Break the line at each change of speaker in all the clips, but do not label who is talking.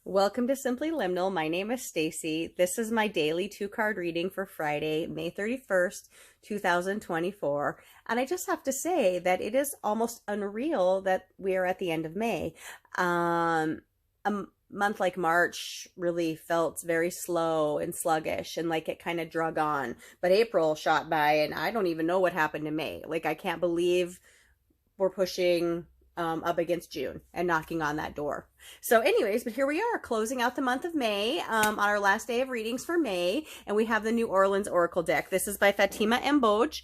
Welcome to Simply Liminal. My name is Stacy. This is my daily two-card reading for Friday, May 31st, 2024. And I just have to say that it is almost unreal that we are at the end of May. A month like March really felt very slow and sluggish and like it kind of drug on. But April shot by and I don't even know what happened to May. Like I can't believe we're pushing up against June and knocking on that door. So anyways, but here we are closing out the month of May on our last day of readings for May, and we have the New Orleans Oracle deck. This is by Fatima Mboj.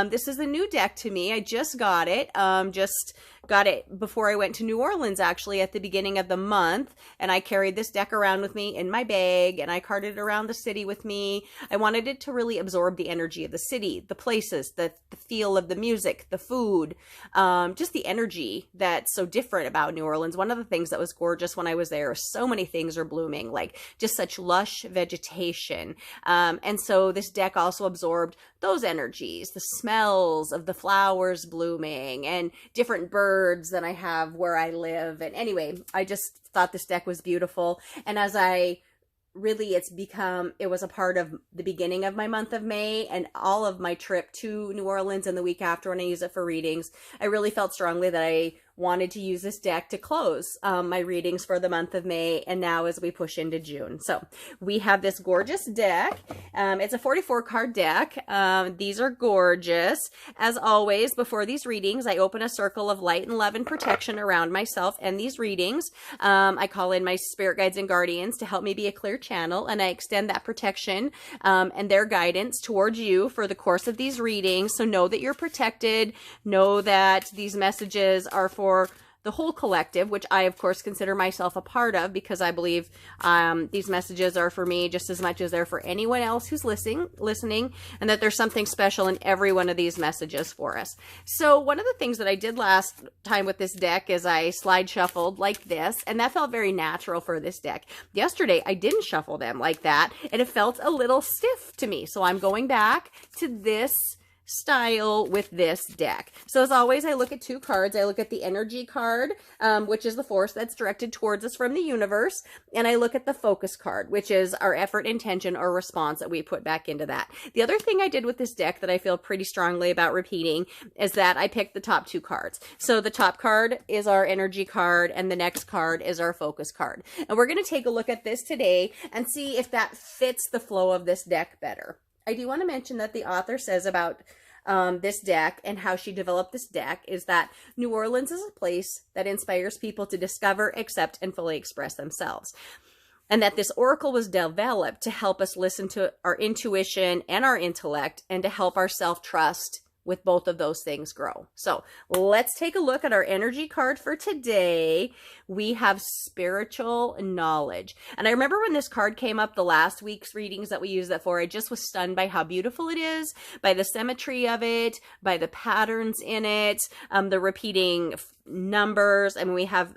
This is a new deck to me. I just got it. Just got it before I went to New Orleans, actually, at the beginning of the month, and I carried this deck around with me in my bag, and I carted it around the city with me. I wanted it to really absorb the energy of the city, the places, the feel of the music, the food, just the energy that's so different about New Orleans. One of the things that was gorgeous when I was there, so many things are blooming, like just such lush vegetation. And so this deck also absorbed those energies, the smells of the flowers blooming and different birds than I have where I live. And anyway, I just thought this deck was beautiful. And as it was a part of the beginning of my month of May and all of my trip to New Orleans and the week after when I use it for readings. I really felt strongly that I wanted to use this deck to close my readings for the month of May and now as we push into June. So we have this gorgeous deck. It's a 44 card deck. These are gorgeous. As always, before these readings, I open a circle of light and love and protection around myself and these readings. I call in my spirit guides and guardians to help me be a clear channel, and I extend that protection and their guidance towards you for the course of these readings. So know that you're protected. Know that these messages are for the whole collective, which I, of course, consider myself a part of because I believe these messages are for me just as much as they're for anyone else who's listening, and that there's something special in every one of these messages for us. So one of the things that I did last time with this deck is I slide shuffled like this, and that felt very natural for this deck. Yesterday, I didn't shuffle them like that, and it felt a little stiff to me. So I'm going back to this style with this deck. So as always, I look at two cards. I look at the energy card, which is the force that's directed towards us from the universe, and I look at the focus card, which is our effort, intention, or response that we put back into that. The other thing I did with this deck that I feel pretty strongly about repeating is that I picked the top two cards. So the top card is our energy card, and the next card is our focus card. And we're going to take a look at this today and see if that fits the flow of this deck better. I do want to mention that the author says about this deck and how she developed this deck is that New Orleans is a place that inspires people to discover, accept, and fully express themselves. And that this oracle was developed to help us listen to our intuition and our intellect and to help our self-trust with both of those things grow. So let's take a look at our energy card for today. We have spiritual knowledge. And I remember when this card came up the last week's readings that we used that for, I just was stunned by how beautiful it is, by the symmetry of it, by the patterns in it, the repeating numbers. I mean, we have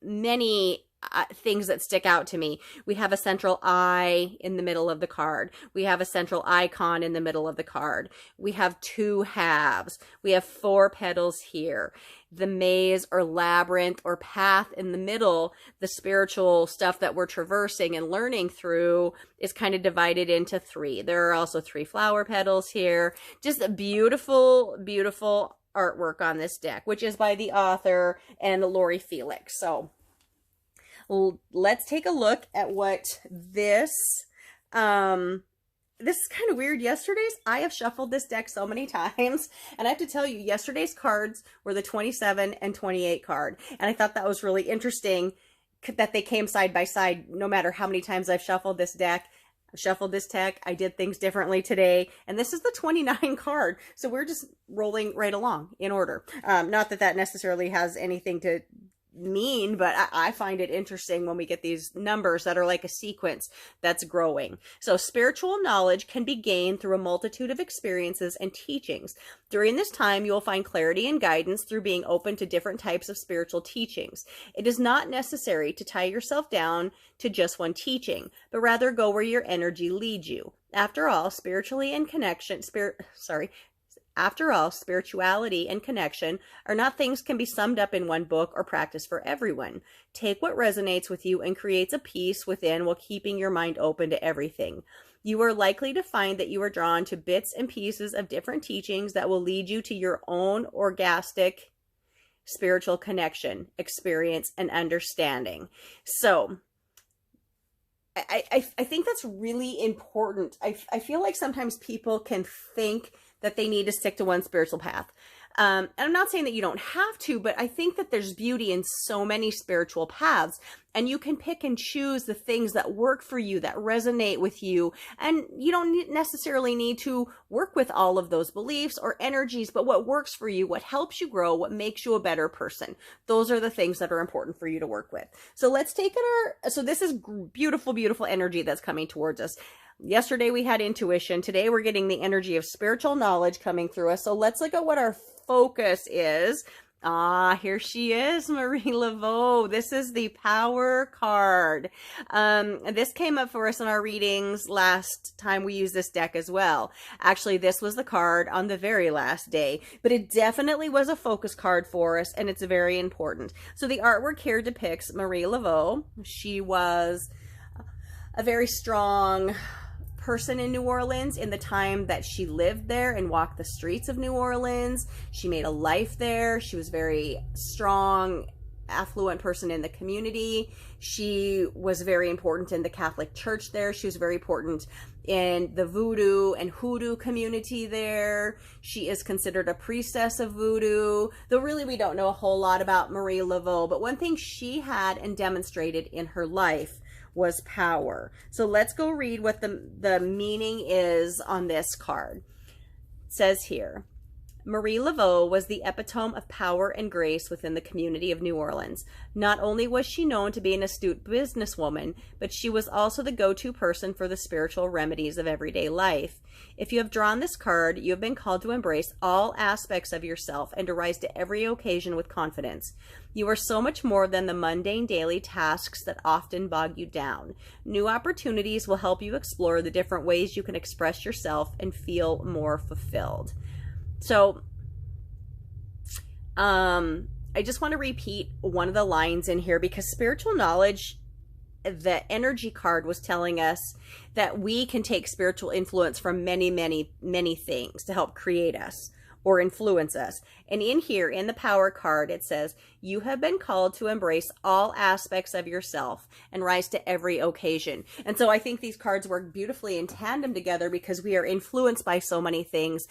many things that stick out to me. We have a central eye in the middle of the card. We have a central icon in the middle of the card. We have two halves. We have four petals here. The maze or labyrinth or path in the middle, the spiritual stuff that we're traversing and learning through, is kind of divided into three. There are also three flower petals here. Just a beautiful, beautiful artwork on this deck, which is by the author and Lori Felix. So let's take a look at what this is kind of weird. I have shuffled this deck so many times, and I have to tell you, yesterday's cards were the 27 and 28 card, and I thought that was really interesting that they came side by side. No matter how many times I've shuffled this deck, I did things differently today, and this is the 29 card, so we're just rolling right along in order. Not that that necessarily has anything to mean, but I find it interesting when we get these numbers that are like a sequence that's growing. So spiritual knowledge can be gained through a multitude of experiences and teachings. During this time, you will find clarity and guidance through being open to different types of spiritual teachings. It is not necessary to tie yourself down to just one teaching, but rather go where your energy leads you. After all, After all, spirituality and connection are not things can be summed up in one book or practice for everyone. Take what resonates with you and creates a peace within while keeping your mind open to everything. You are likely to find that you are drawn to bits and pieces of different teachings that will lead you to your own orgastic spiritual connection, experience, and understanding. So I think that's really important. I feel like sometimes people can think that they need to stick to one spiritual path. And I'm not saying that you don't have to, but I think that there's beauty in so many spiritual paths, and you can pick and choose the things that work for you, that resonate with you. And you don't necessarily need to work with all of those beliefs or energies, but what works for you, what helps you grow, what makes you a better person. Those are the things that are important for you to work with. So let's take it. So this is beautiful, beautiful energy that's coming towards us. Yesterday we had intuition. Today we're getting the energy of spiritual knowledge coming through us. So let's look at what our focus is. Here she is, Marie Laveau. This is the Power card. This came up for us in our readings last time we used this deck as well. Actually, this was the card on the very last day, but it definitely was a focus card for us, and it's very important. So the artwork here depicts Marie Laveau. She was a very strong person in New Orleans in the time that she lived there and walked the streets of New Orleans. She made a life there. She was very strong, affluent person in the community. She was very important in the Catholic Church there. She was very important in the voodoo and hoodoo community there. She is considered a priestess of voodoo, though really we don't know a whole lot about Marie Laveau. But one thing she had and demonstrated in her life was power. So let's go read what the meaning is on this card. It says here, Marie Laveau was the epitome of power and grace within the community of New Orleans. Not only was she known to be an astute businesswoman, but she was also the go-to person for the spiritual remedies of everyday life. If you have drawn this card, you have been called to embrace all aspects of yourself and to rise to every occasion with confidence. You are so much more than the mundane daily tasks that often bog you down. New opportunities will help you explore the different ways you can express yourself and feel more fulfilled. So, I just want to repeat one of the lines in here because spiritual knowledge, the energy card was telling us that we can take spiritual influence from many, many, many things to help create us or influence us. And in here, in the power card, it says, you have been called to embrace all aspects of yourself and rise to every occasion. And so I think these cards work beautifully in tandem together because we are influenced by so many things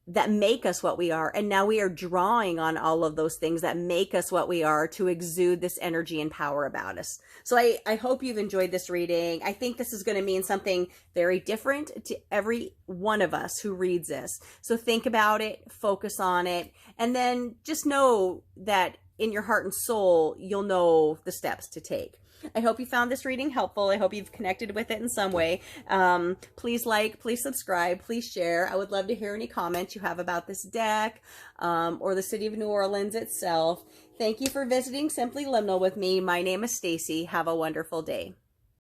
that make us what we are. And now we are drawing on all of those things that make us what we are to exude this energy and power about us. So I hope you've enjoyed this reading. I think this is going to mean something very different to every one of us who reads this. So think about it, focus on it, and then just know that in your heart and soul, you'll know the steps to take. I hope you found this reading helpful. I hope you've connected with it in some way. Please like, please subscribe, please share. I would love to hear any comments you have about this deck or the city of New Orleans itself. Thank you for visiting Simply Liminal with me. My name is Stacy. Have a wonderful day.